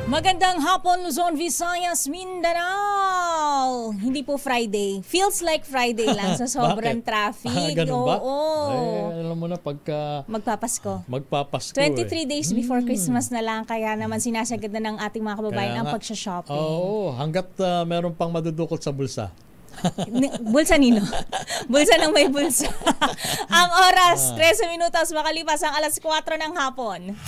Magandang hapon, Luzon, Visayas, Mindanao. Hindi po Friday. Feels like Friday lang sa sobrang traffic. Ganun ba? Oo. Alam mo na pagka Magpapasko. 23 days before Christmas na lang, kaya naman sinasagad na ng ating mga kababayan ang pagsha-shopping. Oo, hanggat meron pang madudukot sa bulsa. Bulsa nino? Bulsa ng may bulsa. Ang oras, 13 minutos makalipas ang alas 4 ng hapon.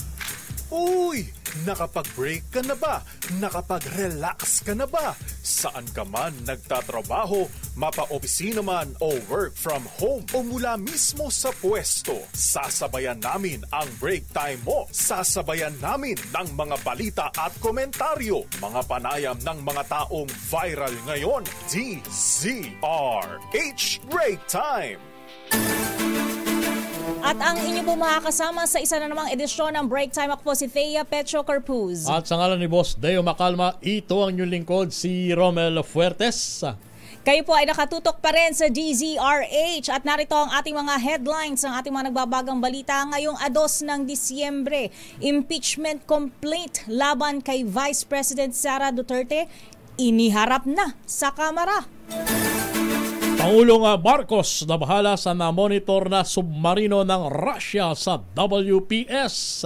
Uy! Nakapag-break ka na ba? Nakapag-relax ka na ba? Saan ka man nagtatrabaho, mapa-opisina man o work from home o mula mismo sa pwesto, sasabayan namin ang break time mo. Sasabayan namin ng mga balita at komentaryo, mga panayam ng mga taong viral ngayon. DZRH Break Time! At ang inyo po makakasama sa isa na namang edisyon ng Break Time. Ako po si Thea Petro Carpuz. At sa ngalan ni Boss Deo Macalma, ito ang inyong lingkod, si Romel Fuertes. Kayo po ay nakatutok pa rin sa DZRH at narito ang ating mga headlines ng ating mga nagbabagang balita ngayong 2 ng Disyembre. Impeachment complaint laban kay Vice President Sara Duterte iniharap na sa Kamara. Pangulong Marcos na bahala sa na-monitor na submarino ng Russia sa WPS.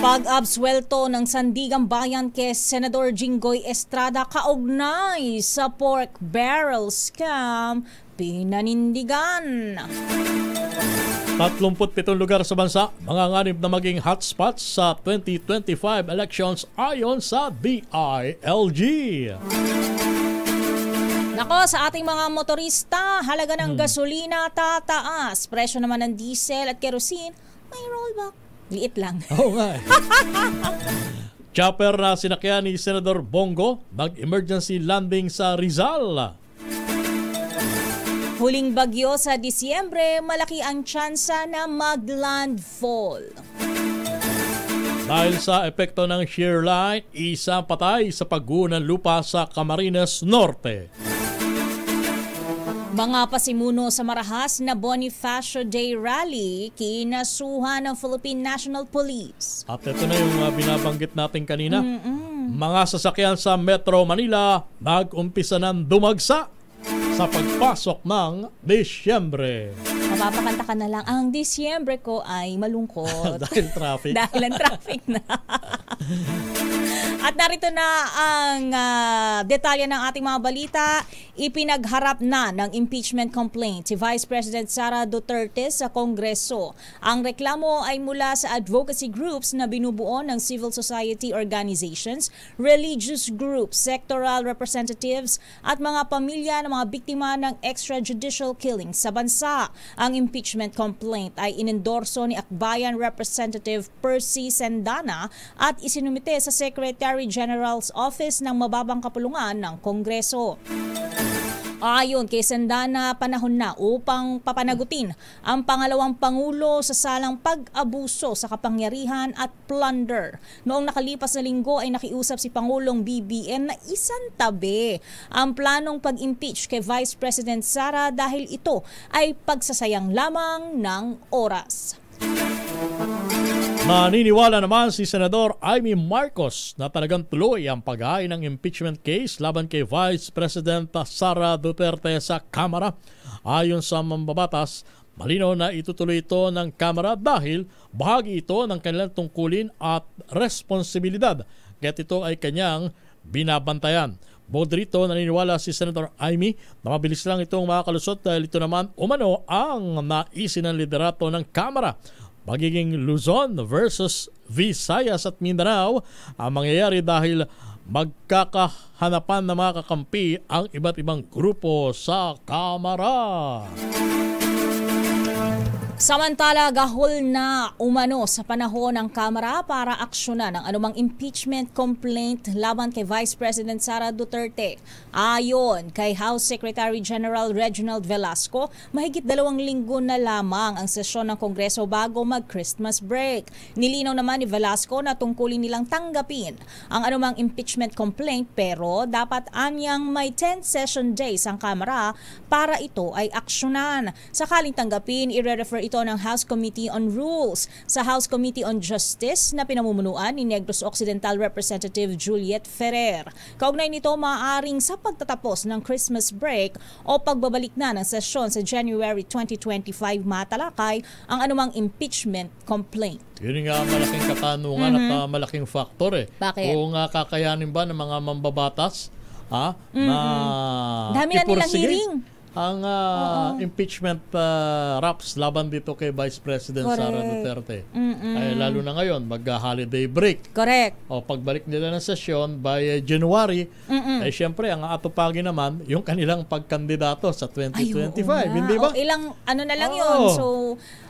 Pag-absuelto ng Sandigang Bayan kay Senador Jinggoy Estrada kaugnay sa pork barrel scam, pinanindigan. 37 lugar sa bansa, manganganib na maging hotspots sa 2025 elections ayon sa DILG. Nako, sa ating mga motorista, halaga ng gasolina tataas. Presyo naman ng diesel at kerosene, may rollback. Liit lang. Oo nga. Chopper na sinakyan ni Senador Bongo, mag-emergency landing sa Rizal. Huling bagyo sa Disyembre, malaki ang tsansa na mag-landfall. Dahil sa epekto ng shear line, isang patay sa pagguho ng lupa sa Camarines Norte. Mga pasimuno sa marahas na Bonifacio Day Rally, kinasuhan ng Philippine National Police. At ito na yung binabanggit natin kanina. Mga sasakyan sa Metro Manila nag-umpisa ng dumagsa sa pagpasok ng Disyembre. Mapapakanta ka na lang, ang Disyembre ko ay malungkot. Dahil traffic. Dahil ang traffic na. At narito na ang detalye ng ating mga balita. Ipinagharap na ng impeachment complaint si Vice President Sara Duterte sa Kongreso. Ang reklamo ay mula sa advocacy groups na binubuo ng civil society organizations, religious groups, sectoral representatives at mga pamilya ng mga biktima ng extrajudicial killings sa bansa. Ang impeachment complaint ay inendorso ni Akbayan Representative Percy Sendana at isinumite sa Secretary General's Office ng Mababang Kapulungan ng Kongreso. Ayon kay Sendana, panahon na upang papanagutin ang pangalawang Pangulo sa salang pag-abuso sa kapangyarihan at plunder. Noong nakalipas na linggo ay nakiusap si Pangulong BBM na isantabi ang planong pag-impeach kay Vice President Sara dahil ito ay pagsasayang lamang ng oras. Naniniwala naman si Senador Amy Marcos na talagang tuloy ang paghain ng impeachment case laban kay Vice President Sara Duterte sa Kamara. Ayon sa mambabatas, malinaw na itutuloy ito ng Kamara dahil bahagi ito ng kanilang tungkulin at responsibilidad. Kaya't ito ay kanyang binabantayan. Bukod rito, naniniwala si Senator Amy na mabilis lang itong makakalusot dahil ito naman umano ang naisin ng liderato ng Kamara. Magiging Luzon versus Visayas at Mindanao ang mangyayari dahil magkakahanapan na mga kakampi ang iba't ibang grupo sa Kamara. Samantala, gahol na umano sa panahon ng Kamara para aksyonan ang anumang impeachment complaint laban kay Vice President Sara Duterte. Ayon kay House Secretary General Reginald Velasco, mahigit 2 linggo na lamang ang sesyon ng Kongreso bago mag-Christmas break. Nilinaw naman ni Velasco na tungkulin nilang tanggapin ang anumang impeachment complaint pero dapat anyang may 10 session days ang Kamara para ito ay aksyonan. Sakaling tanggapin, i-refer ito ng House Committee on Rules. Sa House Committee on Justice na pinamumunuan ni Negros Occidental Representative Juliet Ferrer. Kaugnay nito, maaaring sa pagtatapos ng Christmas break o pagbabalik na ng sesyon sa January 2025 matalakay ang anumang impeachment complaint. Yun nga malaking katanungan at malaking faktor eh. Bakit? Kung kakayanin ba ng mga mambabatas na Dami na nilang ipursige hearing. ang impeachment raps laban dito kay Vice President Sara Duterte. Ay, lalo na ngayon, mag-holiday break. Correct. O pagbalik nila ng sesyon by January, ay syempre ang atupagi naman yung kanilang pagkandidato sa 2025. Hindi ba? O, ilang ano na lang yun. So,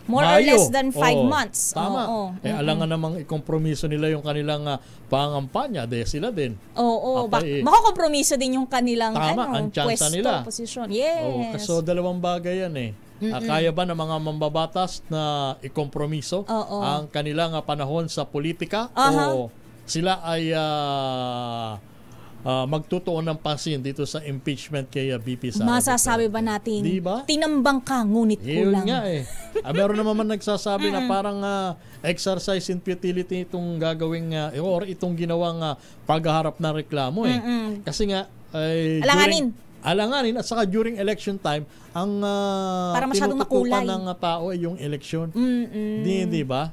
more or Mayo. less than 5 months. Tama. Alangan namang ikompromiso nila yung kanilang pangampanya. Sila din. Oo. Okay. Makakompromiso din yung kanilang ang tsansa pwesto, nila. posisyon. Yes. So, dalawang bagay yan eh. Kaya ba ng mga mambabatas na ikompromiso ang kanilang panahon sa politika o sila ay magtutuon ng pansin dito sa impeachment kay BP Sara Masasabi ba natin, diba? Tinambang ka, ngunit Yun kulang. nga eh. Meron naman nagsasabi na parang exercise in futility itong gagawing or itong ginawang paghaharap ng reklamo eh. Kasi nga ay alanganin at saka during election time ang para masyadong makulay ng tao ay yung election. Di ba?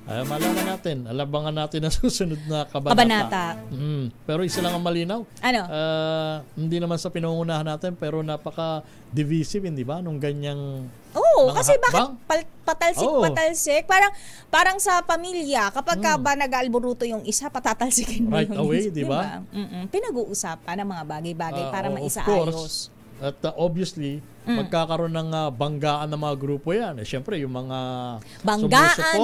Ay, malaman natin, alabangan natin ang susunod na kabanata. Pero isa lang ang malinaw. Ano? Hindi naman sa pinangunahan natin pero napaka-divisive, hindi ba? Nung ganyang kasi bakit patalsik? Parang sa pamilya, kapag ba nag-alboruto yung isa, patatalsikin mo right yung away, isa. di ba? Pinag-uusapan ng mga bagay-bagay para maisaayos. Of course. At obviously, magkakaroon ng banggaan ng mga grupo yan. Siyempre, yung mga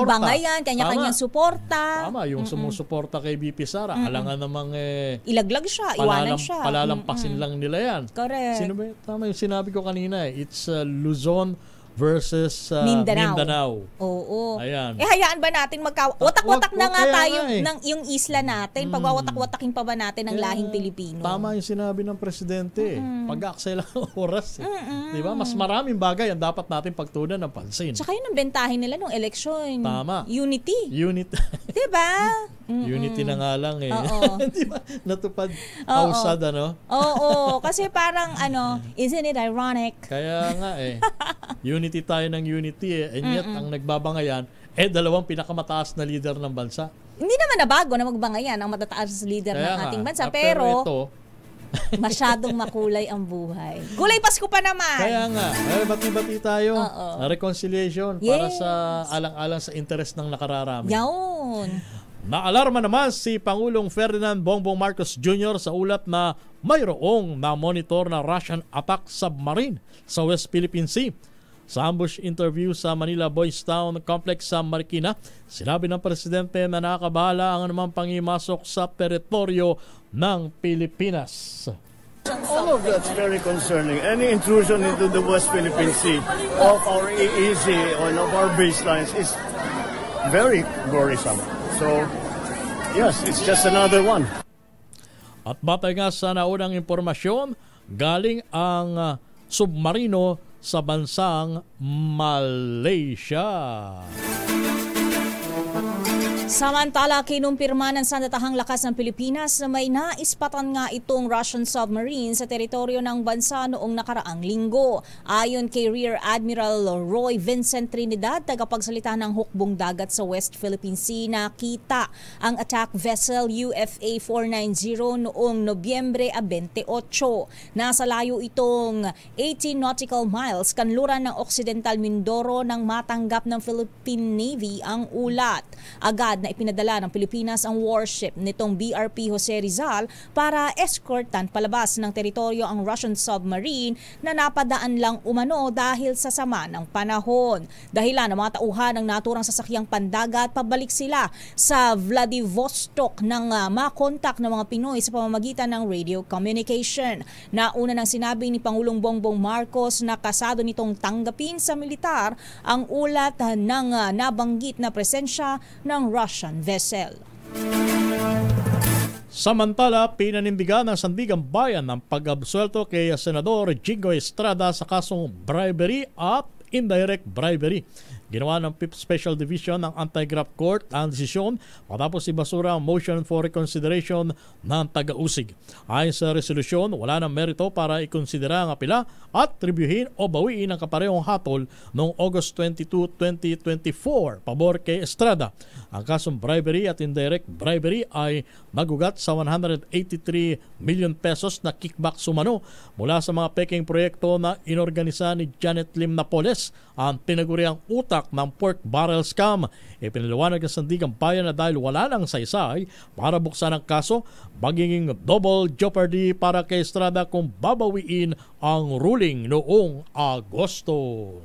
bangayan, kanya-kanyang suporta. Tama, yung sumusuporta kay BP Sara. Alangan namang ilaglag siya, iwanan siya. Palalampasin lang nila yan. Correct. Sino ba? Tama yung sinabi ko kanina. It's Luzon versus Mindanao. Oo. Ayan. Hayaan ba natin watak-watak na nga tayo ng yung isla natin? Pagwawatak-watakin pa ba natin ang lahing Pilipino? Tama yung sinabi ng presidente. Pag-aaksaya lang ang oras. Diba? Mas maraming bagay ang dapat natin pagtunan ng pansin. Tsaka yun ang bentahin nila nung eleksyon. Tama. Unity. Diba? Unity na nga lang eh. Diba? Natupad. Hausad, ano? Oo. Kasi parang, isn't it ironic? Kaya nga eh. Unity tayo ng unity eh. And yet, ang nagbabangayan, dalawang pinakamataas na leader ng bansa. Hindi naman nabago na magbangayan ang matataas leader ng ating bansa. Pero ito, masyadong makulay ang buhay. Kulay Pasko pa naman! Kaya nga, bati-bati tayo. Reconciliation para sa alang-alang sa interest ng nakararami. Yawn! Naalarma naman si Pangulong Ferdinand Bongbong Marcos Jr. sa ulat na mayroong na-monitor na Russian attack submarine sa West Philippine Sea. Sa ambush interview sa Manila Boys Town Complex sa Marikina, sinabi ng presidente na nakakabahala ang anumang pangimasok sa teritoryo ng Pilipinas. All of that's very concerning. Any intrusion into the West Philippine Sea of our EEZ or of our baselines is very worrisome. So, yes, it's just another one. At batay nga sa naunang impormasyon, galing ang submarino sa bansang Malaysia. Samantala, kinumpirma ng Sandatahang Lakas ng Pilipinas na may naispatan nga itong Russian submarine sa teritoryo ng bansa noong nakaraang linggo. Ayon kay Rear Admiral Roy Vincent Trinidad, tagapagsalita ng hukbong dagat sa West Philippine Sea, nakita ang attack vessel UFA 490 noong Nobyembre 28. Nasa layo itong 18 nautical miles kanluran ng Occidental Mindoro nang matanggap ng Philippine Navy ang ulat. Agad na ipinadala ng Pilipinas ang warship nitong BRP Jose Rizal para escortan palabas ng teritoryo ang Russian submarine na napadaan lang umano dahil sa sama ng panahon. Dahilan ng mga tauhan ng naturang sasakyang pandagat, pabalik sila sa Vladivostok nang makontak ng mga Pinoy sa pamamagitan ng radio communication. Nauna nang sinabi ni Pangulong Bongbong Marcos na kasado nitong tanggapin sa militar ang ulat ng nabanggit na presensya ng Russian vessel. Samantala, pinanindigan ng Sandigan Bayan ng pag-absuelto kay Senador Jingo Estrada sa kasong bribery at indirect bribery. Ginawa ng 5th Special Division ng Anti-Graft Court ang desisyon matapos ibasura ang motion for reconsideration ng taga-usig. Ayon sa resolusyon, wala ng merito para ikonsidera ang apela at tribyuhin o bawiin ang kaparehong hatol noong August 22, 2024 pabor kay Estrada. Ang kasong bribery at indirect bribery ay nagugat sa 183 million pesos na kickback sumano mula sa mga peking proyekto na inorganisa ni Janet Lim Napoles, ang tinaguriang utak ng pork barrel scam. Ipinaliwanag ng Sandigang Bayan na dahil wala nang saysay para buksan ang kaso, magiging double jeopardy para kay Estrada kung babawiin ang ruling noong Agosto.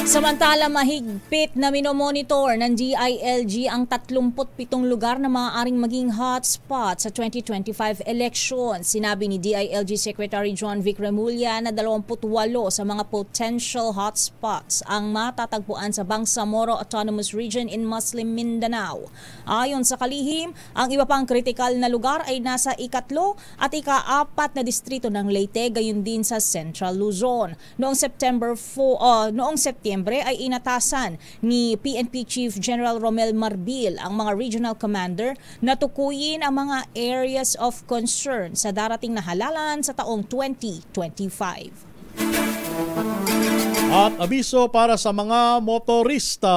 Samantala, mahigpit na minomonitor ng DILG ang 37 lugar na maaaring maging hotspot sa 2025 election. Sinabi ni DILG Secretary John Vic Remulla na 28 sa mga potential hotspots ang matatagpuan sa Bangsamoro Autonomous Region in Muslim Mindanao. Ayon sa kalihim, ang iba pang kritikal na lugar ay nasa ika-3 at ika-4 na distrito ng Leyte, gayon din sa Central Luzon. Noong September ay inatasan ni PNP Chief General Romel Marbil ang mga regional commander na tukuyin ang mga areas of concern sa darating na halalan sa taong 2025. At abiso para sa mga motorista.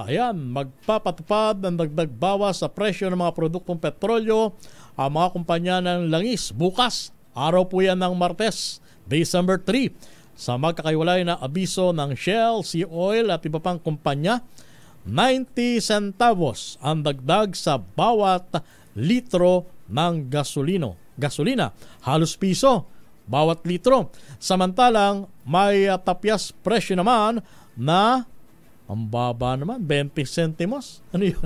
Ayan, magpapatupad ng dagdag bawas sa presyo ng mga produktong petrolyo ang mga kumpanya ng langis. Bukas, araw po yan ng Martes, December 3. Sa magkakaiwalay na abiso ng Shell, Sea Oil at iba pang kumpanya, 90 centavos ang dagdag sa bawat litro ng gasolina. Halos piso bawat litro. Samantalang may tapyas presyo naman na ang baba naman, 20 centimos. Ano yun?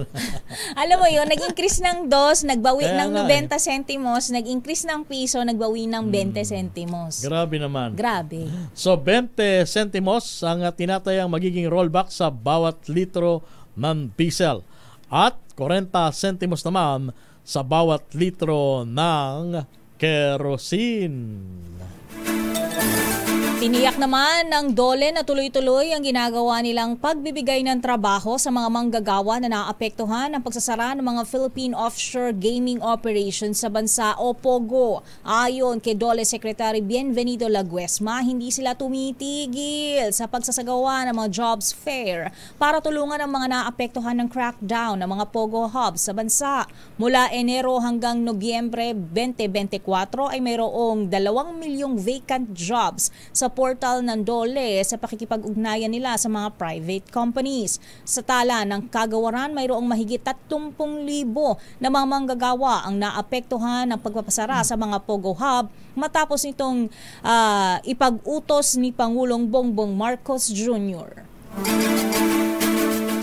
Alam mo yun, nag-increase ng 2, nagbawi ng 90 centimos, nag-increase ng piso, nagbawi ng 20 centimos. Grabe naman. Grabe. So 20 centimos ang tinatayang magiging rollback sa bawat litro ng diesel. At 40 centimos naman sa bawat litro ng kerosene. Tiniyak naman ng DOLE na tuloy-tuloy ang ginagawa nilang pagbibigay ng trabaho sa mga manggagawa na naapektuhan ng pagsasara ng mga Philippine Offshore Gaming Operations sa bansa o POGO. Ayon kay DOLE Secretary Bienvenido Laguesma, hindi sila tumitigil sa pagsasagawa ng mga jobs fair para tulungan ang mga naapektuhan ng crackdown ng mga POGO hubs sa bansa. Mula Enero hanggang Nobyembre 2024 ay mayroong 2 milyong vacant jobs sa portal ng DOLE sa pakikipag-ugnayan nila sa mga private companies. Sa tala ng kagawaran, mayroong mahigit 30,000 na mga manggagawa ang naapektuhan ng pagpapasara sa mga POGO hub matapos nitong ipag-utos ni Pangulong Bongbong Marcos Jr.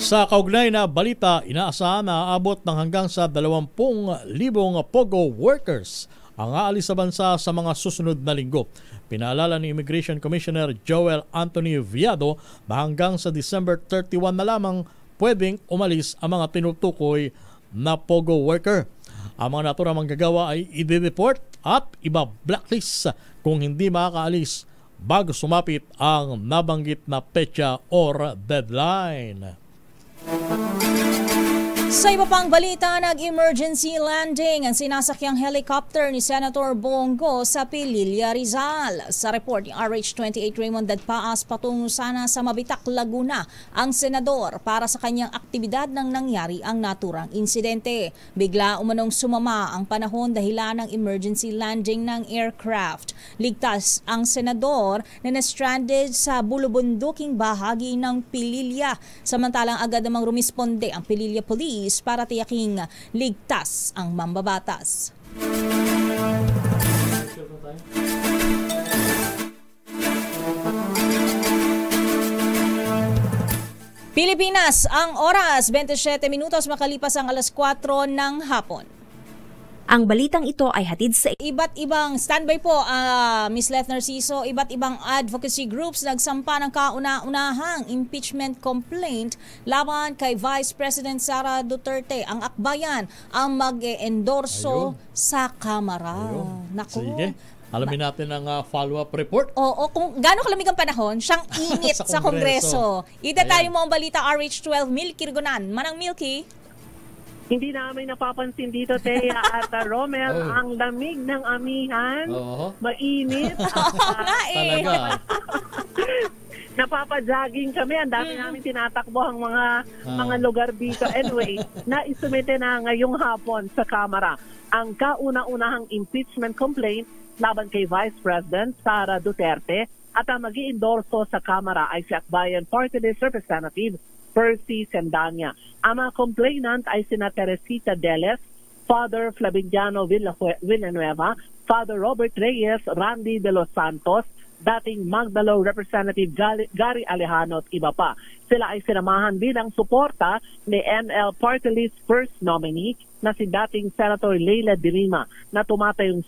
Sa kaugnay na balita, inaasahan na aabot ng hanggang sa 20,000 POGO workers ang aalis sa bansa sa mga susunod na linggo. Pinaalala ni Immigration Commissioner Joel Anthony Viado na hanggang sa December 31 na lamang pwedeng umalis ang mga tinutukoy na POGO worker. Ang mga naturang manggagawa ay i-report at iba-blacklist kung hindi makakaalis bago sumapit ang nabanggit na petsa or deadline. Sa iba pang balita, nag-emergency landing ang sinasakyang helicopter ni Senator Bongo sa Pililla, Rizal. Sa report ni RH28 Raymond Dadpaas, patungo sana sa Mabitak, Laguna ang senador para sa kanyang aktibidad nang nangyari ang naturang insidente. Bigla umanong sumama ang panahon dahilan ng emergency landing ng aircraft. Ligtas ang senador na na-stranded sa bulubunduking bahagi ng Pililla. Samantalang agad namang rumisponde ang Pililla Police para tiyaking ligtas ang mambabatas. Pilipinas, ang oras 27 minutos makalipas ang alas 4 ng hapon. Ang balitang ito ay hatid sa Iba't ibang standby po, Ms. Leth Narciso, iba't ibang advocacy groups nagsampa ng kauna-unahang impeachment complaint laban kay Vice President Sara Duterte. Ang akbayan ang mag-endorso sa Kamara. Naku, Sige. Alamin natin ang follow-up report. Oo, kung gaano kalamig ang panahon, siyang init Sa sa Kongreso. Ida-tayo Ayan. mo ang balita RH12, Milky Rigonan. Manang Milky. Hindi namin napapansin dito, Thea at Romel, Oh. ang lamig ng amihan, Oo. mainit. Nga eh. Talaga. Napapajogging kami. Ang dami namin tinatakbo ang mga lugar dito. Anyway, naisumite na ngayong hapon sa Kamara ang kauna-unahang impeachment complaint laban kay Vice President Sara Duterte at ang mag-i-endorso sa Kamara ay si Akbayan Party List Representative Percy Sendanya. Ang mga complainant ay sina Teresita Deles, Father Flaviano Villanueva, Father Robert Reyes, Randy De Los Santos, dating Magdalo Representative Gary Alejano at iba pa. Sila ay sinamahan bilang suporta ni NL Party List first nominee na si dating Senator Leila de Lima na tumatayong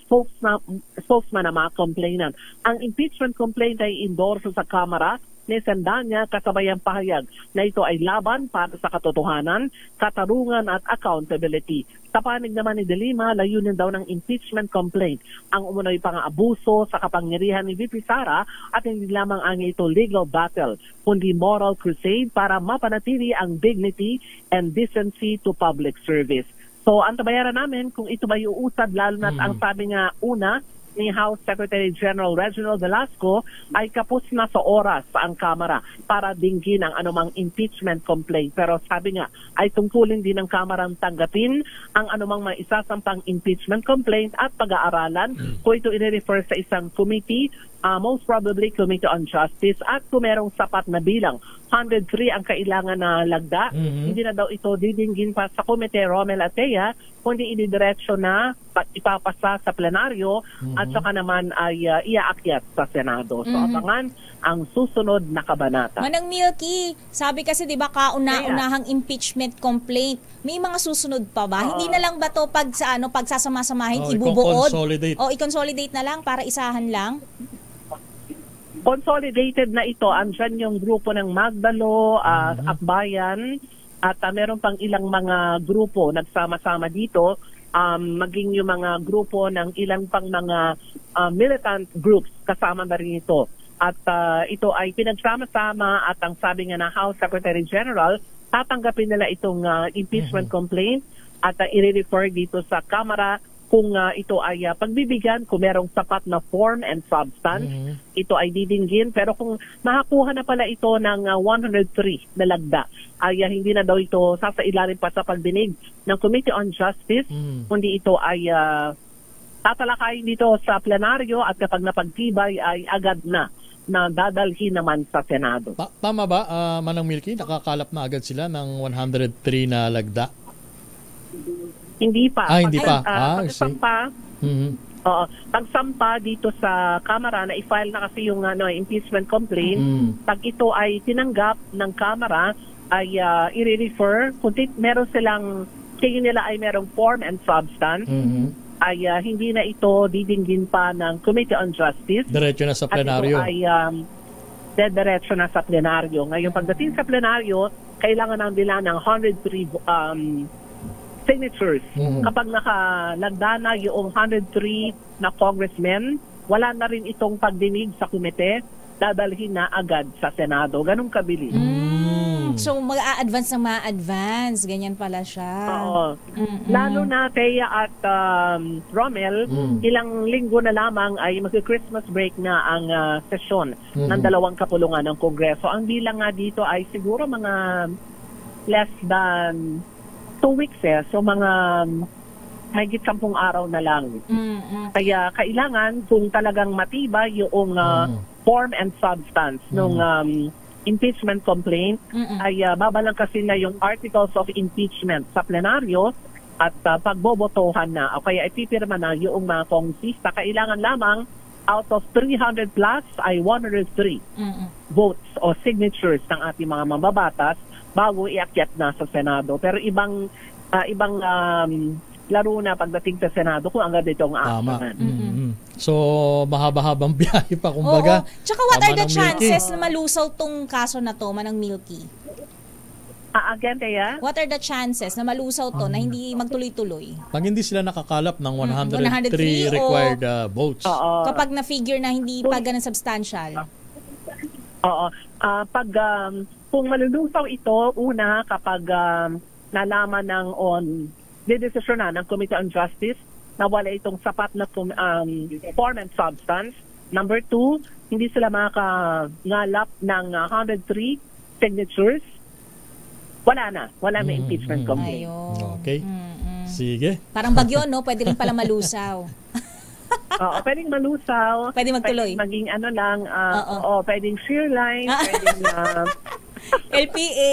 spokesman ng mga complainant. Ang impeachment complaint ay endorso sa Kamara ni Sendanya kasabay ang pahayag na ito ay laban para sa katotohanan, katarungan at accountability. Sa panig naman ni De Lima, layunin daw ng impeachment complaint ang umunoy pang-abuso sa kapangyarihan ni VP Sara at hindi lamang ang ito legal battle, kundi moral crusade para mapanatili ang dignity and decency to public service. So, antabayaran namin kung ito ba iuusad, lalo na't ang sabi nga una ni House Secretary General Reginald Velasco ay kapos na sa oras ang Kamara para dinggin ang anumang impeachment complaint. Pero sabi nga, ay tungkulin din ng Kamarang tanggapin ang anumang may isasampang impeachment complaint at pag-aaralan kung ito i-refer sa isang committee, most probably Committee on Justice, at kung merong sapat na bilang 103 ang kailangan na lagda, hindi na daw ito didinggin pa sa Komite Romel at Thea, kundi inidiretso na ipapasa sa plenaryo at saka naman ay iaakyat sa Senado. So abangan ang susunod na kabanata. Manang Milky, sabi kasi 'di ba kauna-unahang impeachment complaint, may mga susunod pa ba? Hindi na lang ba 'to pagsasama-samahin, ibubuod? I-consolidate na lang para isahan lang? Consolidated na ito. Andyan yung grupo ng Magdalo, Akbayan, at meron pang ilang mga grupo nagsama-sama dito, maging yung mga grupo ng ilang pang mga militant groups kasama na rin ito. At ito ay pinagsama-sama at ang sabi nga na House Secretary General, tatanggapin nila itong impeachment complaint at i-refer dito sa Kamara kung ito ay pagbibigyan, kung merong sapat na form and substance, ito ay didinggin. Pero kung makakuha na pala ito ng 103 na lagda, ay hindi na daw ito sasailalim pa sa pagdinig ng Committee on Justice, kundi ito ay tatalakayin dito sa plenaryo at kapag napagtibay ay agad na dadalhin naman sa Senado. Tama ba, Manang Milky? Nakakalap na agad sila ng 103 na lagda? Hindi pa. Hindi pa. Pagsampa, pagsampa dito sa Kamara na i-file na kasi yung impeachment complaint, pag ito ay tinanggap ng Kamara, ay i-refer, kung meron silang, tingin nila ay merong form and substance, ay hindi na ito didinggin pa ng Committee on Justice. Diretso na sa plenaryo. At ito ay diretso na sa plenaryo. Ngayon, pagdating sa plenaryo, kailangan nila ng 103 signatures. Kapag nakalagda na yung 103 na congressmen, wala na rin itong pagdinig sa komite, dadalhin na agad sa Senado. Ganun kabilis. So, mag-a-advance ng ma-advance. Ganyan pala siya. Oo. Lalo na, Thea at Romel, ilang linggo na lamang ay mag-Christmas break na ang sesyon ng dalawang kapulungan ng Kongreso. Ang bilang nga dito ay siguro mga less than 2 weeks So mga mahigit 10 araw na lang. Kaya kailangan kung talagang matibay yung form and substance ng impeachment complaint, ay babalangkasin na yung articles of impeachment sa plenaryo at pagbobotohan na. O kaya ipipirma na yung mga kongresista. Kailangan lamang out of 300 plus ay 103 votes o signatures ng ating mga mambabatas bago iakyat na sa Senado. Pero ibang laro na pagdating sa Senado kung agad itong aasahan. So, mahaba-habang biyahe pa, kumbaga. Oo. Tsaka what are the chances na malusaw tong kaso na to, Manang Milky? Again, Thea? What are the chances na malusaw to, na hindi magtuloy-tuloy? Pag hindi sila nakakalap ng 103 103 required votes. Oo. Kapag na-figure na hindi pa ganun substantial. Oo. Kung malulusaw ito, una, kapag nalaman ng dedesisyon na ng Committee on Justice na wala itong sapat na form and substance. Number 2, hindi sila makakalap ng 103 signatures. Wala na may impeachment complaint. Ayun. Okay. Sige. Parang bagyo, no? Pwede rin pala malusaw. Oo, pwedeng malusaw. Pwede magtuloy. Pwedeng maging pwedeng shear line, pwedeng LPA.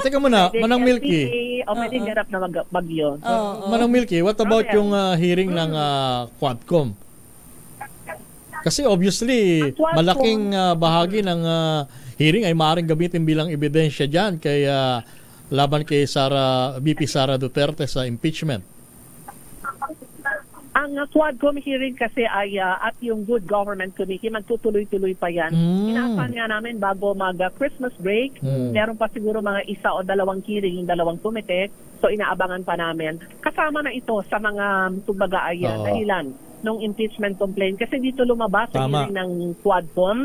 Teka muna, Manang Milky. Pwedeng garap na bagyo. Manang Milky, what about yung hearing ng Quadcom? Kasi obviously, malaking bahagi ng hearing ay maaaring gamitin bilang ebidensya dyan kay laban kay VP Sara Duterte sa impeachment. Ang Quadcom hearing kasi ay at yung Good Government Committee, magtutuloy-tuloy pa yan. Inaasahan nga namin bago mag-Christmas break, meron pa siguro mga 1 o 2 hearing yung 2 komite, so inaabangan pa namin. Kasama na ito sa mga dahilan ng impeachment complaint kasi dito lumabas sa hearing ng Quadcom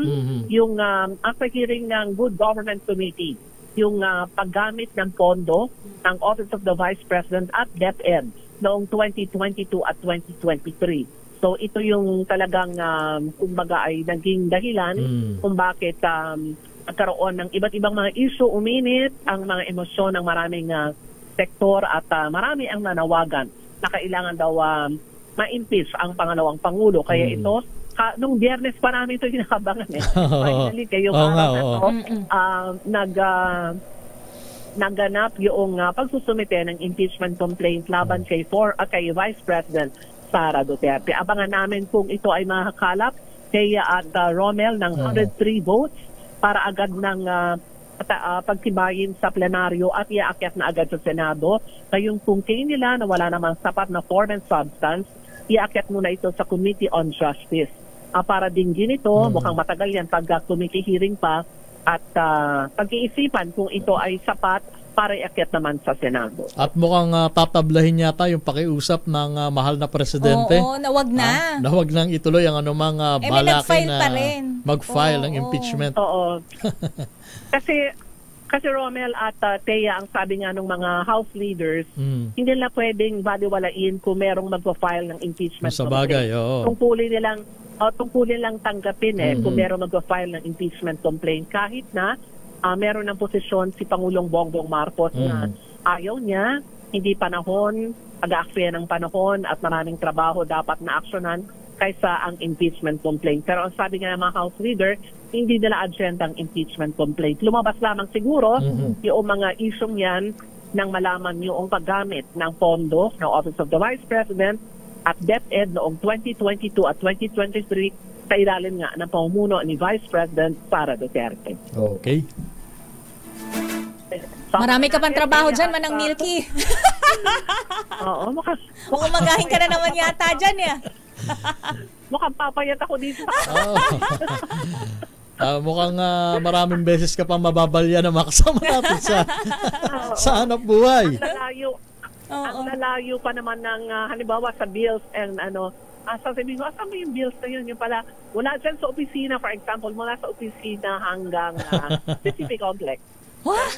yung after hearing ng Good Government Committee, yung paggamit ng pondo ng Office of the Vice President at DepEd noong 2022 at 2023. So ito yung talagang ay naging dahilan kung bakit nagkaroon ng iba't ibang mga issue, uminit ang mga emosyon ng maraming sektor at marami ang nanawagan na kailangan daw ma-impeach ang pangalawang Pangulo. Kaya ito, nung Biyernes pa namin ito kinakabangan Finally, kayong naganap yung pagsusumite ng impeachment complaint laban kay Vice President Sara Duterte. Abangan namin kung ito ay makakalap kay Romel ng 103 votes para agad ng pagtibayin sa plenaryo at iaakyat na agad sa Senado. Ngayong kung kayo nila na wala namang sapat na form and substance, iaakyat muna ito sa Committee on Justice. Para dinggin ito, mukhang matagal yan pag committee hearing pa at pag-iisipan kung ito ay sapat para iakyat naman sa Senado. At mukhang tatablahin yata yung pakiusap ng mahal na presidente. Oo, nawag na. Nawag nang ituloy ang anumang balaki na mag-file ng impeachment. Oo. Kasi Romel at Thea, ang sabi nga ng mga House leaders, hindi nila pwedeng baliwalain kung merong mag-file ng impeachment. Sa bagay, oo. Tungkulin lang tanggapin kung merong mag-file ng impeachment complaint kahit na meron ng posisyon si Pangulong Bongbong Marcos na ayaw niya, hindi panahon, pag-aaksaya ng panahon at maraming trabaho dapat na aksyonan kaysa ang impeachment complaint. Pero ang sabi nga ng mga House leader, hindi nila agenda ang impeachment complaint. Lumabas lamang siguro yung mga isyong yan nang malaman yung paggamit ng pondo ng Office of the Vice President at DepEd noong 2022 at 2023 sa ilalim nga ng pamumuno ni Vice President Sara Duterte. Okay. Marami ka pang trabaho dyan, Manang Milky. Oo, Umagahin ka na naman yata dyan, mukhang papayat ako dito. Mukhang maraming beses ka pang mababalya na makasama natin sa hanap buhay. Ang lalayo pa naman ng halimbawa sa bills and sasabihin ko, asan mo yung bills na yun? Yung pala, wala dyan sa opisina, for example, mula sa opisina hanggang Pacific Complex. What?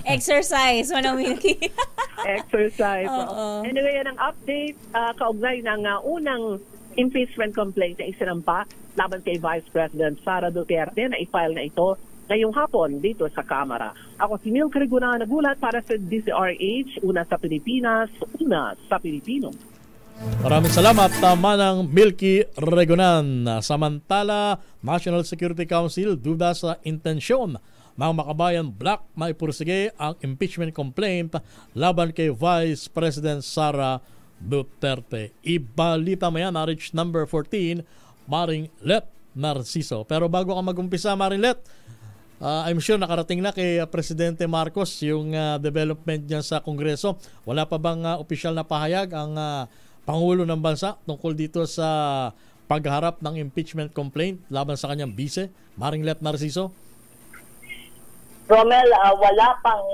Exercise, Manang Milky. Exercise. Anyway, yan ang update kaugnay ng unang impeachment complaint na isinampa laban kay Vice President Sara Duterte na i-file na ito ngayong hapon dito sa Kamara. Ako si Milky Regunan, nagulat para sa DCRH, una sa Pilipinas, una sa Pilipino. Maraming salamat, Manang Milky Regunan. Samantala, National Security Council duda sa intensyon ng Makabayan Black maipursige ang impeachment complaint laban kay Vice President Sara Duterte. Ibalita mo yan, RH number 14, Maringlet Narciso. Pero bago ka mag-umpisa, Maringlet, I'm sure nakarating na kay Presidente Marcos yung development niya sa Kongreso. Wala pa bang opisyal na pahayag ang Pangulo ng Bansa tungkol dito sa pagharap ng impeachment complaint laban sa kanyang bise, Maringlet Narciso? Romel, wala pang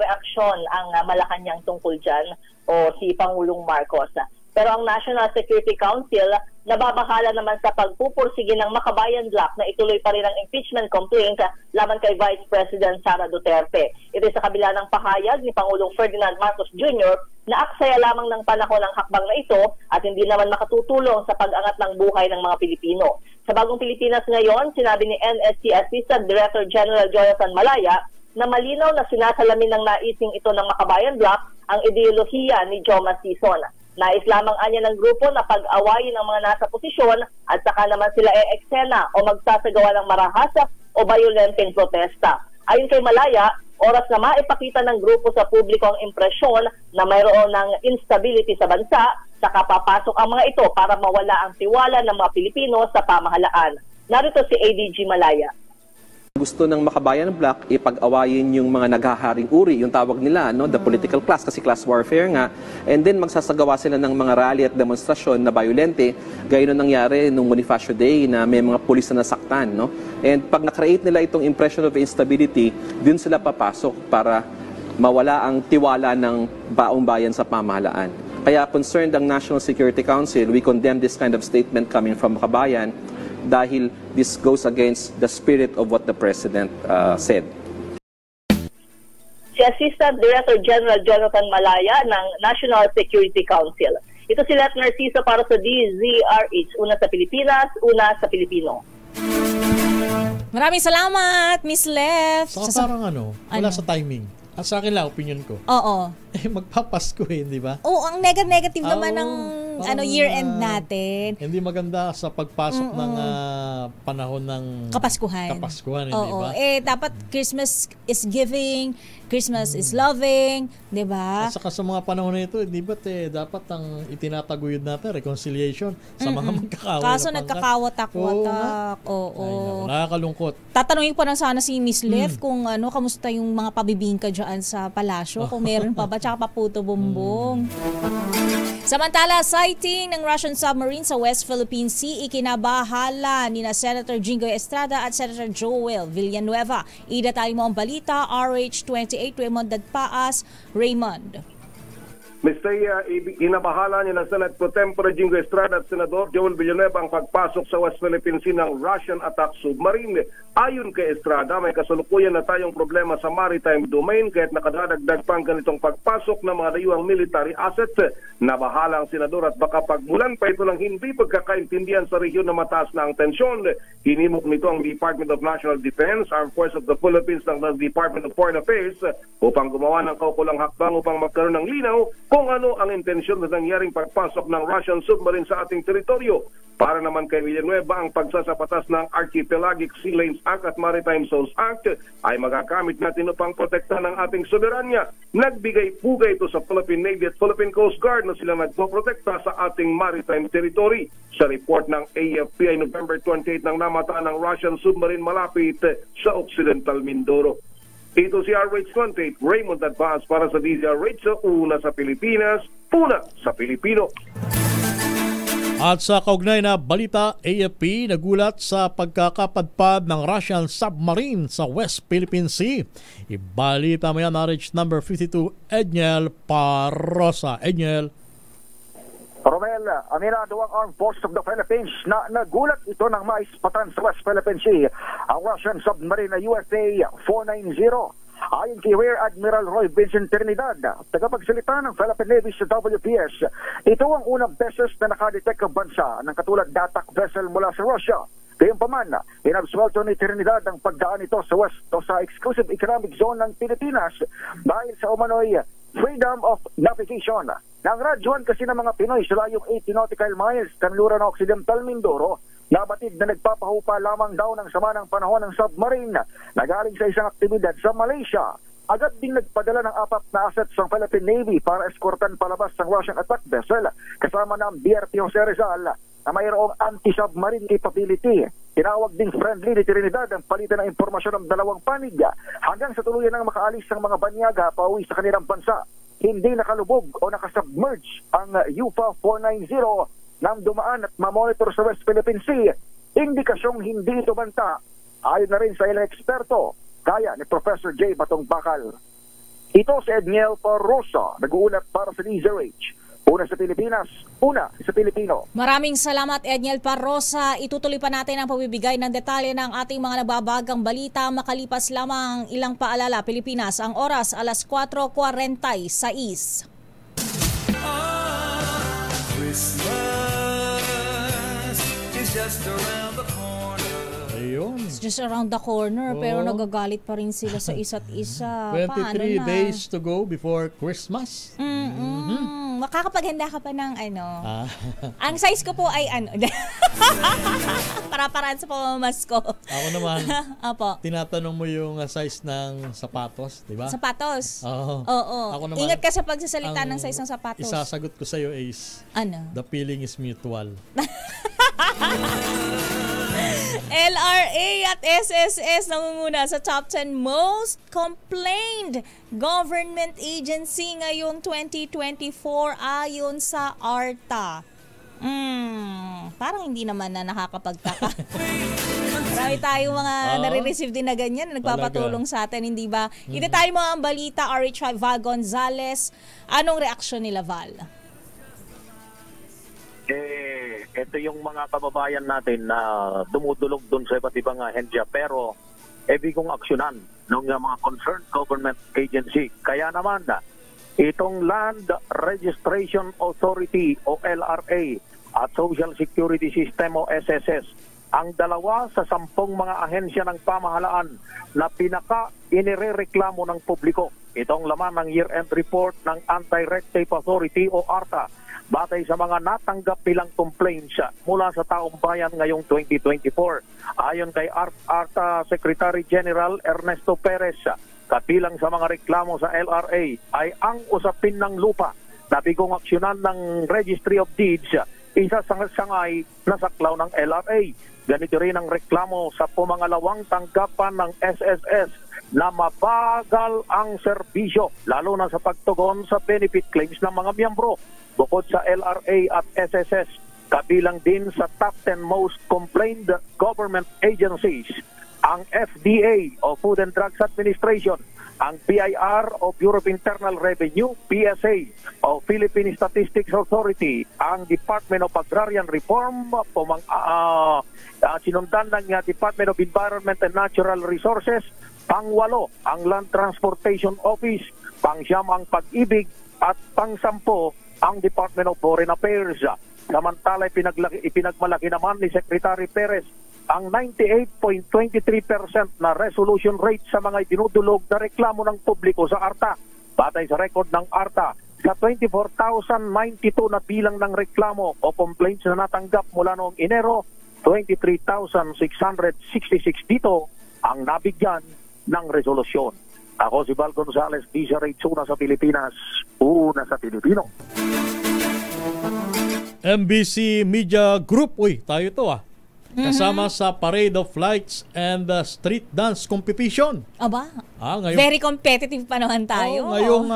reaksyon ang Malacanang tungkol dyan o si Pangulong Marcos. Pero ang National Security Council nababahala naman sa pagpupursige ng Makabayan Bloc na ituloy pa rin ang impeachment complaint laban kay Vice President Sara Duterte. Ito sa kabila ng pahayag ni Pangulong Ferdinand Marcos Jr. na aksaya lamang ng panahon ng hakbang na ito at hindi naman makatutulong sa pag-angat ng buhay ng mga Pilipino. Sa Bagong Pilipinas ngayon, sinabi ni NSC Assistant Director General Jonathan Malaya na malinaw na sinasalamin ng naising ito ng Makabayan Bloc ang ideolohiya ni Joma Sison. Nais lamang anya ng grupo na pag-awayin ang mga nasa posisyon at saka naman sila eksena o magsasagawa ng marahas o violenteng protesta. Ayon kay Malaya, oras na maipakita ng grupo sa publiko ang impresyon na mayroon ng instability sa bansa, saka papasok ang mga ito para mawala ang tiwala ng mga Pilipino sa pamahalaan. Narito si ADG Malaya. Gusto ng Makabayan Bloc ipag-awayin yung mga naghaharing uri, yung tawag nila, no, the political class, kasi class warfare nga, and then magsasagawa sila ng mga rally at demonstrasyon na violente, gaya nung nangyari nung Bonifacio Day na may mga pulis na nasaktan, no? And pag na-create nila itong impression of instability, din sila papasok para mawala ang tiwala ng baong bayan sa pamahalaan. Kaya concerned ang National Security Council, we condemn this kind of statement coming from Makabayan dahil this goes against the spirit of what the President said. Si Assistant Director General Jonathan Malaya ng National Security Council. Ito si Let Narciso para sa DZRH. Una sa Pilipinas, una sa Pilipino. Maraming salamat, Miss Lef. Saka parang wala sa timing. At sa akin lang, opinion ko. Oo. Magpapasko di ba? Oo, ang negative naman ng year-end natin. Hindi maganda sa pagpasok ng panahon ng Kapaskuhan, di ba? Dapat Christmas is giving, Christmas is loving, di ba? At saka sa mga panahon na ito, di ba dapat ang itinataguyod natin, reconciliation sa mga magkakaway. Kaso nagkakawatak-watak. Oo. Nakakalungkot. Tatanungin ko na sana si Miss Lev kung kamusta yung mga pabibingka dyan sa palasyo, kung meron pa ba, tsaka paputo bumbong. Samantala, sighting ng Russian submarine sa West Philippine Sea, ikinabahala ni na Senator Jingoy Estrada at Senator Joel Villanueva. Idatali mo ang balita, RH28, Raymond Dadpaas. Raymond. Mr. Inabahala ni na Senate Pro Tempore Jingoy Estrada at Senador Joel Villanueva ang pagpasok sa West Philippine Sea ng Russian attack submarine. Ayon kay Estrada, may kasalukuyan na tayong problema sa maritime domain kaya't nakadadagdag pang ganitong pagpasok ng mga dayuhang military assets. Nabahala ang senador at baka pagmulan pa ito ng hindi pagkakaintindihan sa rehiyon na mataas na ang tensyon. Hinimok nito ang Department of National Defense, Armed Forces of the Philippines ng Department of Foreign Affairs upang gumawa ng kaukulang hakbang upang magkaroon ng linaw kung ano ang intensyon na nangyaring pagpasok ng Russian submarine sa ating teritoryo. Para naman kay Villanueva, ang pagsasapatas ng Archipelagic Sea Lanes Act at Maritime Zones Act ay magagamit natin upang protektahan ng ating soberanya. Nagbigay-pugay ito sa Philippine Navy at Philippine Coast Guard na sila nagpoprotekta sa ating maritime territory. Sa report ng AFP ay November 28 nang namataan ng Russian submarine malapit sa Occidental Mindoro. Ito si RH28, Raymond Advance para sa DZRH, una sa Pilipinas, una sa Pilipino. At sa kaugnay na balita, AFP nagulat sa pagkakapadpad ng Russian submarine sa West Philippine Sea. Ibalita mo yan, RH number 52, Edniel Parosa. Edniel. Romel, aminado ang Armed Forces of the Philippines na nagulat ito ng maispatan sa West Philippine Sea ang Russian submarine na USA 490. Ayon kay Rear Admiral Roy Vincent Trinidad, tagapagsalita ng Philippine Navy sa WPS, ito ang unang beses na nakadetect ang bansa ng katulad na attack vessel mula sa Russia. Gayunpaman, inabsuelto ni Trinidad ang pagdaan ito sa West o sa Exclusive Economic Zone ng Pilipinas dahil sa umano'y freedom of navigation. Nang radyuhan kasi ng mga Pinoy sa layong 80 nautical miles kanluran ng Occidental Mindoro, nabatid na nagpapahupa lamang daw ng sama ng panahon ng submarine na galing sa isang aktibidad sa Malaysia. Agad ding nagpadala ng 4 na assets ng Philippine Navy para eskortan palabas ng Russian attack vessel kasama ng BRP Jose Rizal na mayroong anti-submarine capability. Tinawag ding friendly ni Trinidad ang palitan ng impormasyon ng dalawang panig hanggang sa tuluyan ng makaalis ng mga banyaga pauwi sa kanilang bansa. Hindi nakalubog o nakasubmerge ang UFA 490 nang dumaan at mamonitor sa West Philippine Sea. Indikasyong hindi ito banta. Ayon na rin sa ilang eksperto, gaya ni Professor J. Batong Bakal. Ito si Edniel Parrosa, nag-uulat para sa DZRH. Una sa Pilipinas, una sa Pilipino. Maraming salamat, Edniel Parrosa. Itutuloy pa natin ang pagbibigay ng detalye ng ating mga nababagang balita. Makalipas lamang ilang paalala, Pilipinas, ang oras alas 4:46. Christmas is just around the corner. Ayun. It's just around the corner, pero nagagalit pa rin sila sa isa't isa. 23 days to go before Christmas. Makakapaghanda ka pa ng Ang size ko po ay para-paraan sa pamamasko. Ako naman, Apo. tinatanong mo yung size ng sapatos, di ba? Sapatos? Oo. Oo. Ako naman, Ingat ka sa pagsasalita ng size ng sapatos. Isasagot ko sa'yo is, the feeling is mutual. LRA at SSS nangunguna sa top 10 most complained government agency ngayong 2024 ayon sa ARTA. Parang hindi naman na nakakapagtaka. Marami tayong mga nare-receive din na ganyan na nagpapatulong sa atin, hindi ba? Idetalye mo ang balita, RH Val Gonzalez. Anong reaksyon nila, Val? Ito yung mga kababayan natin na dumudulog doon sa iba't ibang ahensya, pero bigong aksyonan ng mga concerned government agency. Kaya naman, itong Land Registration Authority o LRA at Social Security System o SSS, ang dalawa sa 10 mga ahensya ng pamahalaan na inire-reklamo ng publiko. Itong laman ng year-end report ng Anti-Red Tape Authority o ARTA, batay sa mga natanggap bilang complaints mula sa taong bayan ngayong 2024. Ayon kay ARTA Secretary General Ernesto Perez, kabilang sa mga reklamo sa LRA ay ang usapin ng lupa na bigong aksyonan ng Registry of Deeds, isa sa sangay na saklaw ng LRA. Ganito rin ang reklamo sa pumangalawang tanggapan ng SSS na mabagal ang serbisyo, lalo na sa pagtugon sa benefit claims ng mga miyembro. Bukod sa LRA at SSS, kabilang din sa top 10 most complained government agencies, ang FDA o Food and Drugs Administration, ang BIR o Bureau of Internal Revenue, PSA o Philippine Statistics Authority, ang Department of Agrarian Reform, sinundan ng Department of Environment and Natural Resources, pang-8 ang Land Transportation Office, pang-9 ang Pag-ibig, at pang-10 ang Department of Foreign Affairs. Samantala, ipinagmalaki naman ni Secretary Perez ang 98.23% na resolution rate sa mga dinudulog na reklamo ng publiko sa ARTA. Batay sa record ng ARTA, sa 24,092 na bilang ng reklamo o complaints na natanggap mula noong Enero, 23,666 dito ang nabigyan ng resolusyon. Ako si Val Gonzalez, DZRH, una sa Pilipinas, una sa Pilipino. MBC Media Group, tayo to kasama sa Parade of Lights and the Street Dance Competition. Aba, ngayong, very competitive pa naman tayo. Ngayong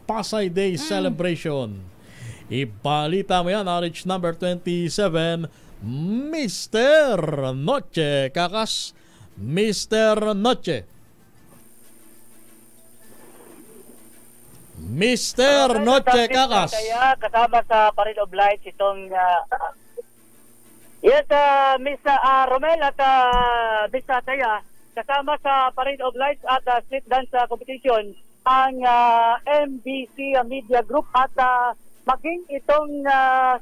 Pasay Day Celebration. Ibalita mo yan, RH number 27, Mr. Noche. Kakas, Mr. Noche. Mr. Noche, Kakas. Kaya kasama sa Parade of Lights itong Miss Romel at Miss Taya, kasama sa Parade of Lights at Street Dance Competition ang MBC Media Group at maging itong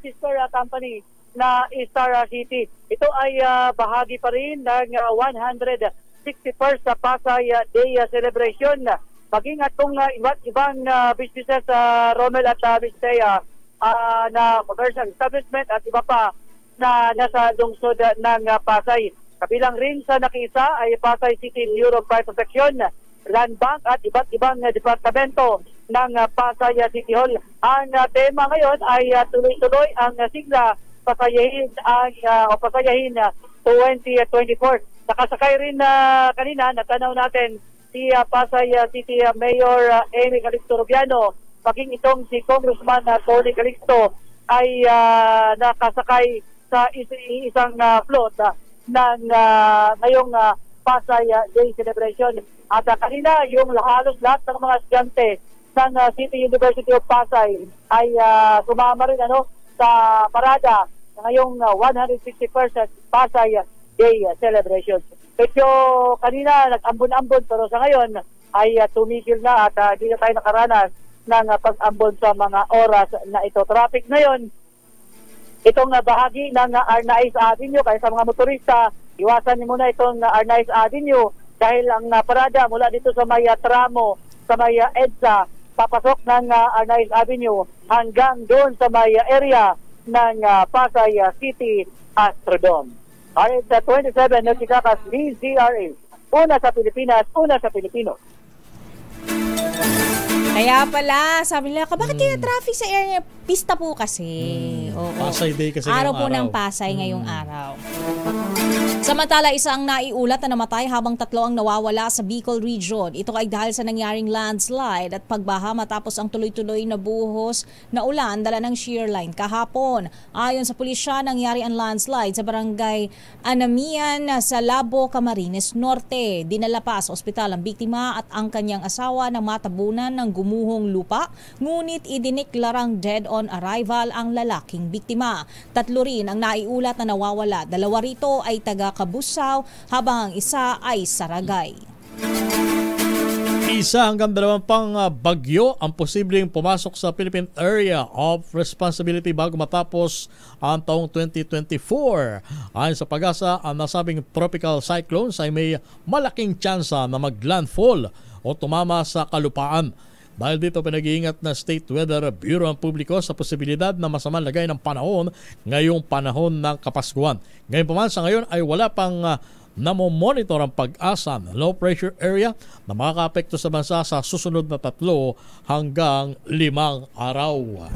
sister company na Star City. Ito ay bahagi pa rin ng 161st Pasay Day Celebration. Maging atong iba't ibang businesses Romel at Miss Taya na commercial establishment at iba pa na nasa lungsod ng Pasay. Kabilang rin sa nakiisa ay Pasay City Bureau of Fire Protection, Land Bank at iba't ibang departamento ng Pasay City Hall. Ang tema ngayon ay tuloy-tuloy ang sigla pasayahin 2024. Nakasakay rin kanina, natanaw natin si Pasay City Mayor Amy Calixto Rubiano, maging itong si Congressman Tony Calixto ay nakasakay sa isang float ng ngayong Pasay Day celebration. At kanina, yung halos lahat ng mga estudyante ng City University of Pasay ay sumama rin sa parada ngayong 160th Pasay Day celebration. Medyo kanina nag-ambon-ambon pero sa ngayon ay tumigil na at hindi na tayo nakaranas ng pag-ambon sa mga oras na ito. Traffic ngayon, itong bahagi ng Arnaiz Avenue, kaya sa mga motorista, iwasan niyo muna itong Arnaiz Avenue dahil ang parada mula dito sa may tramo, sa may EDSA, papasok ng Arnaiz Avenue hanggang doon sa may area ng Pasay City Astrodome. Alright, 27, nagkikakas ni ZRA. Una sa Pilipinas, una sa Pilipino. Kaya pala, sabi nila, bakit kaya traffic sa area? Pista po kasi. Oo. Pasay Day kasi araw po ngayong ng Pasay ngayong araw. Samantala, isang naiulat na namatay habang 3 ang nawawala sa Bicol Region. Ito ay dahil sa nangyaring landslide at pagbaha matapos ang tuloy-tuloy na buhos na ulan dala ng shear line kahapon. Ayon sa pulisya, nangyari ang landslide sa barangay Anamian sa Labo, Camarines Norte. Dinala pa sa ospital ang biktima at ang kanyang asawa na matabunan ng gumuhong lupa, ngunit idineklarang dead on arrival ang lalaking biktima. 3 rin ang naiulat na nawawala. 2 rito ay taga Kabusaw habang ang isa ay Saragay. Isa hanggang 2 pang bagyo ang posibleng pumasok sa Philippine Area of Responsibility bago matapos ang taong 2024. Ayon sa Pag-asa, ang nasabing tropical cyclones ay may malaking tsansa na mag-landfall o tumama sa kalupaan. Dahil dito pinag-iingat na State Weather Bureau ang publiko sa posibilidad na masamang lagay ng panahon ngayong panahon ng Kapaskuhan. Ngayon pa man sa ngayon ay wala pang namomonitor ang Pag-asa ng low pressure area na makakaapekto sa bansa sa susunod na 3 hanggang 5 araw.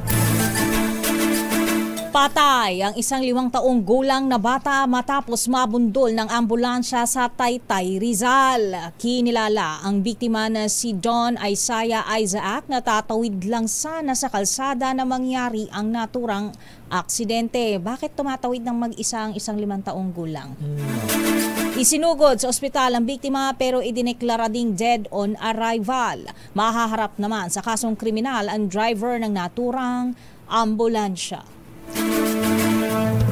Patay ang isang 5 taong gulang na bata matapos mabundol ng ambulansya sa Taytay, Rizal. Kinilala ang biktima na si Don Isaiah Isaac na tatawid lang sana sa kalsada na mangyari ang naturang aksidente. Bakit tumatawid ng mag-isa ang isang 5 taong gulang? Isinugod sa ospital ang biktima pero idineklara ding dead on arrival. Mahaharap naman sa kasong kriminal ang driver ng naturang ambulansya.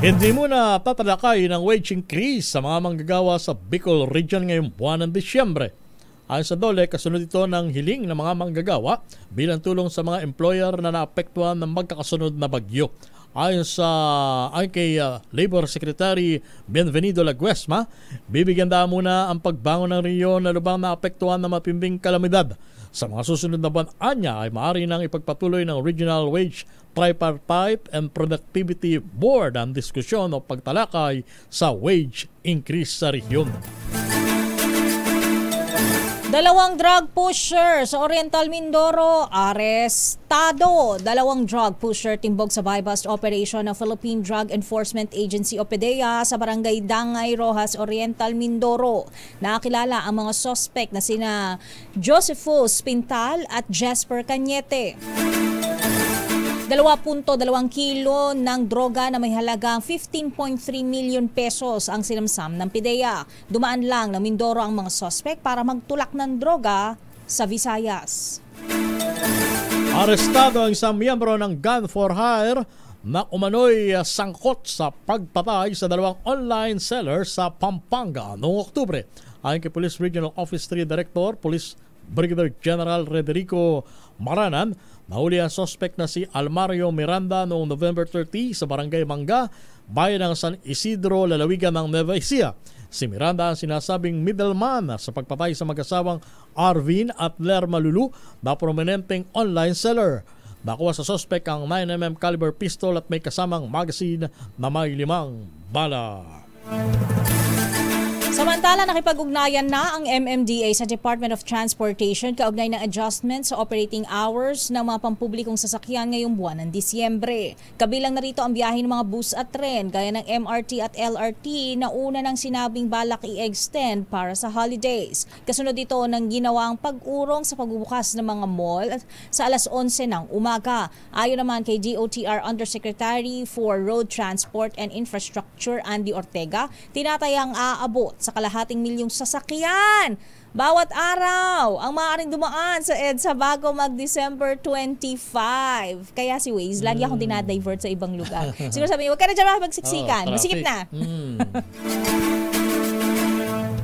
Hindi muna tatalakay ng wage increase sa mga manggagawa sa Bicol Region ngayong buwan ng Disyembre. Ayon sa DOLE, kasunod ito ng hiling ng mga manggagawa bilang tulong sa mga employer na naapektuhan ng magkakasunod na bagyo. Ayon kay Labor Secretary Bienvenido Laguesma, bibigyan daan muna ang pagbangon ng riyon na lubang naapektuhan ng matimbing kalamidad. Sa mga susunod na buwan anya ay maaari nang ipagpatuloy ng Regional Wage Tripartite and Productivity Board ang diskusyon o pagtalakay sa wage increase sa rehiyon. 2 drug pusher sa Oriental Mindoro, arestado. 2 drug pusher timbog sa buy-bust operation ng Philippine Drug Enforcement Agency o PDEA sa barangay Dangay, Rojas, Oriental Mindoro. Nakilala ang mga suspect na sina Josephus Pintal at Jasper Cañete. 2.2 kilo ng droga na may halagang 15.3 million pesos ang sinamsam ng PDEA. Dumaan lang ng Mindoro ang mga suspect para magtulak ng droga sa Visayas. Arestado ang isang miyembro ng Gun for Hire na umano'y sangkot sa pagpatay sa 2 online sellers sa Pampanga noong Oktubre. Ayon kay Police Regional Office 3 Director, Police Brigadier General Rederico Maranan, nahuli ang suspect na si Almario Miranda noong November 30 sa Barangay Mangga, bayan ng San Isidro, lalawigan ng Nueva Ecija. Si Miranda ang sinasabing middleman sa pagpatay sa mag-asawang Arvin at Lerma Lulu na prominenteng online seller. Nakuha sa suspect ang 9mm caliber pistol at may kasamang magazine na may 5 bala. Samantala, nakipag-ugnayan na ang MMDA sa Department of Transportation kaugnay ng adjustment sa operating hours ng mga pampublikong sasakyan ngayong buwan ng Disyembre. Kabilang na rito ang biyahe ng mga bus at tren gaya ng MRT at LRT na una ng sinabing balak i-extend para sa holidays. Kasunod ito ng ginawang pag-urong sa pagbubukas ng mga mall sa alas 11 ng umaga. Ayon naman kay DOTR Undersecretary for Road Transport and Infrastructure Andy Ortega, tinatayang aabot sa 250,000 sasakyan bawat araw ang maaaring dumaan sa EDSA bago mag-December 25. Kaya si Waze, lagi akong dinadivert sa ibang lugar. Siguro sabi niyo, huwag ka na dyan makapagsiksikan. Masikip na.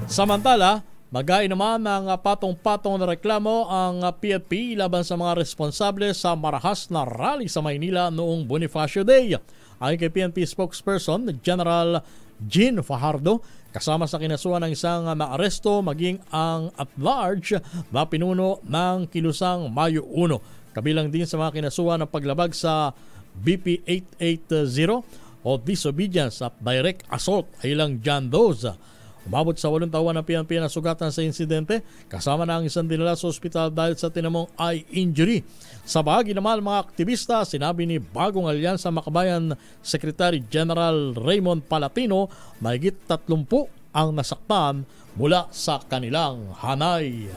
Samantala, mag-aay naman ng patong-patong na reklamo ang PNP laban sa mga responsable sa marahas na rally sa Maynila noong Bonifacio Day. Ayon kay PNP spokesperson General Jean Fajardo, kasama sa kinasuhan ng isang maaresto maging ang at-large na pinuno ng kilusang Mayo 1. Kabilang din sa mga kinasuhan ng paglabag sa BP 880 o disobedience at direct assault ay ilang John Does. Umabot sa 8 taon ng PNP na sugatan sa insidente, kasama na ang isang dinala sa ospital dahil sa tinamong eye injury. Sa bahagi naman mga aktivista, sinabi ni Bagong Alyansa Makabayan Secretary General Raymond Palatino, mahigit 30 ang nasaktan mula sa kanilang hanay.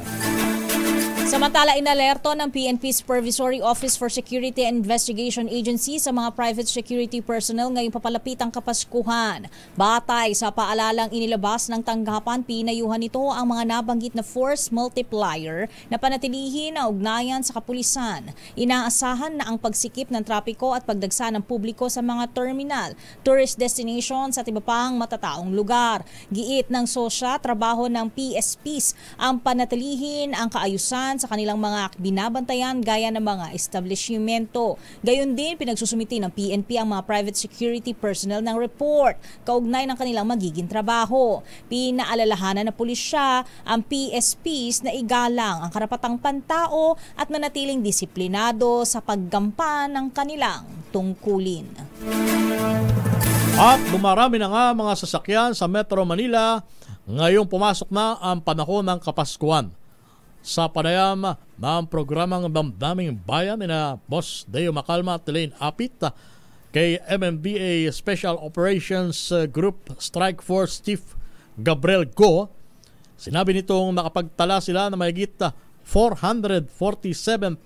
Samantala, inalerto ng PNP Supervisory Office for Security and Investigation Agency sa mga private security personnel ngayong papalapit ang Kapaskuhan. Batay sa paalalang inilabas ng tanggapan, pinayuhan nito ang mga nabanggit na force multiplier na panatilihin ang ugnayan sa kapulisan. Inaasahan na ang pagsikip ng trapiko at pagdagsa ng publiko sa mga terminal, tourist destinations at iba pang matataong lugar. Giit ng SOSYA, trabaho ng PSPs ang panatilihin ang kaayusan sa kanilang mga binabantayan gaya ng mga establishmento. Gayon din, pinagsusumiti ng PNP ang mga private security personnel ng report kaugnay ng kanilang magiging trabaho. Pinaalalahanan na pulisya ang PSPs na igalang ang karapatang pantao at manatiling disiplinado sa paggampan ng kanilang tungkulin. At bumarami na nga mga sasakyan sa Metro Manila ngayong pumasok na ang panahon ng Kapaskuhan. Sa panayam ng programang Damdaming Bayan na Boss Deo Macalma at Elaine Apit, kay MMDA Special Operations Group Strike Force Chief Gabriel Go, sinabi nitong nakapagtala sila na mahigit 447,000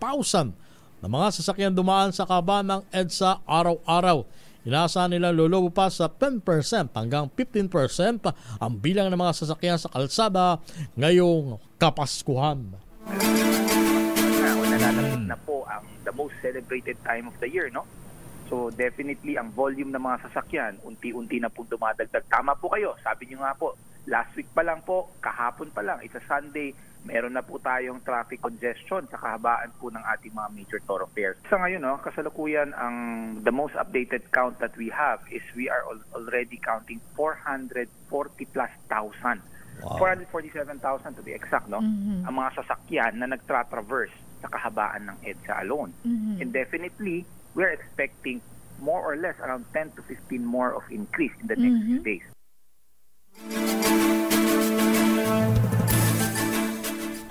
na mga sasakyan dumaan sa kaban ng EDSA araw-araw. Inaasahan nila lulubo pa sa 10% hanggang 15% ang bilang ng mga sasakyan sa kalsada ngayong Kapaskuhan. Nalalapit na po ang the most celebrated time of the year, no? So definitely ang volume ng mga sasakyan unti-unti na po dumadagdag. Tama po kayo, sabi niyo nga po, last week pa lang po, kahapon pa lang, it's a Sunday, meron na po tayong traffic congestion sa kahabaan po ng ating mga major thoroughfares. Sa ngayon, no, kasalukuyan ang the most updated count that we have is we are already counting 440,000+. Wow. 447,000 to be exact, no? Ang mga sasakyan na nagtra-traverse sa kahabaan ng EDSA alone. And definitely, we're expecting more or less around 10 to 15 more of increase in the next few days.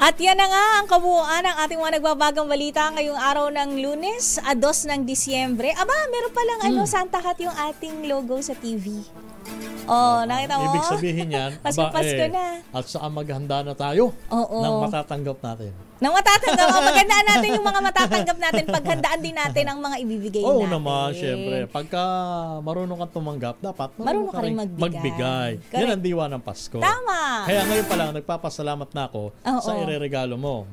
At yan na nga ang kabuuan ng ating mga nagbabagang balita ngayong araw ng Lunes, 2 ng Disyembre. Aba, meron palang Santa Hat yung ating logo sa TV. Oh, nakita mo? Ibig sabihin yan, Pasko na. At saan maghanda na tayo ng matatanggap natin. Nang matatanggap, magandaan natin yung mga matatanggap natin, paghandaan din natin ang mga ibibigay natin. Oo naman, syempre. Pagka marunong kang tumanggap, dapat marunong ka rin magbigay. Yan ang diwa ng Pasko. Tama. Kaya ngayon pa lang, nagpapasalamat na ako sa ireregalo mo,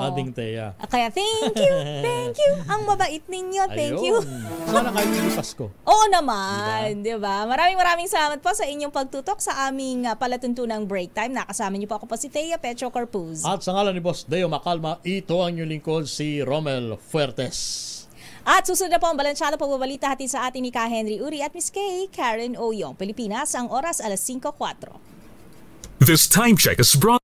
Ading Thea. Kaya thank you. Ang mabait ninyo, thank you. Sana kahit hindi Pasko. Oo naman, diba? Maraming salamat po sa inyong pagtutok sa aming palatuntunang break time. Nakasama niyo po ako si Thea Petro Corpuz. At sa ngalan ni Boss Deo Macalma, ito ang inyong lingkod, si Romel Fuertes. At susunod na po ang balansyado pagbabalita hatid sa atin ni Ka Henry Uri at Miss Kay Karen Oyong. Pilipinas, ang oras 5:04. This time check is brought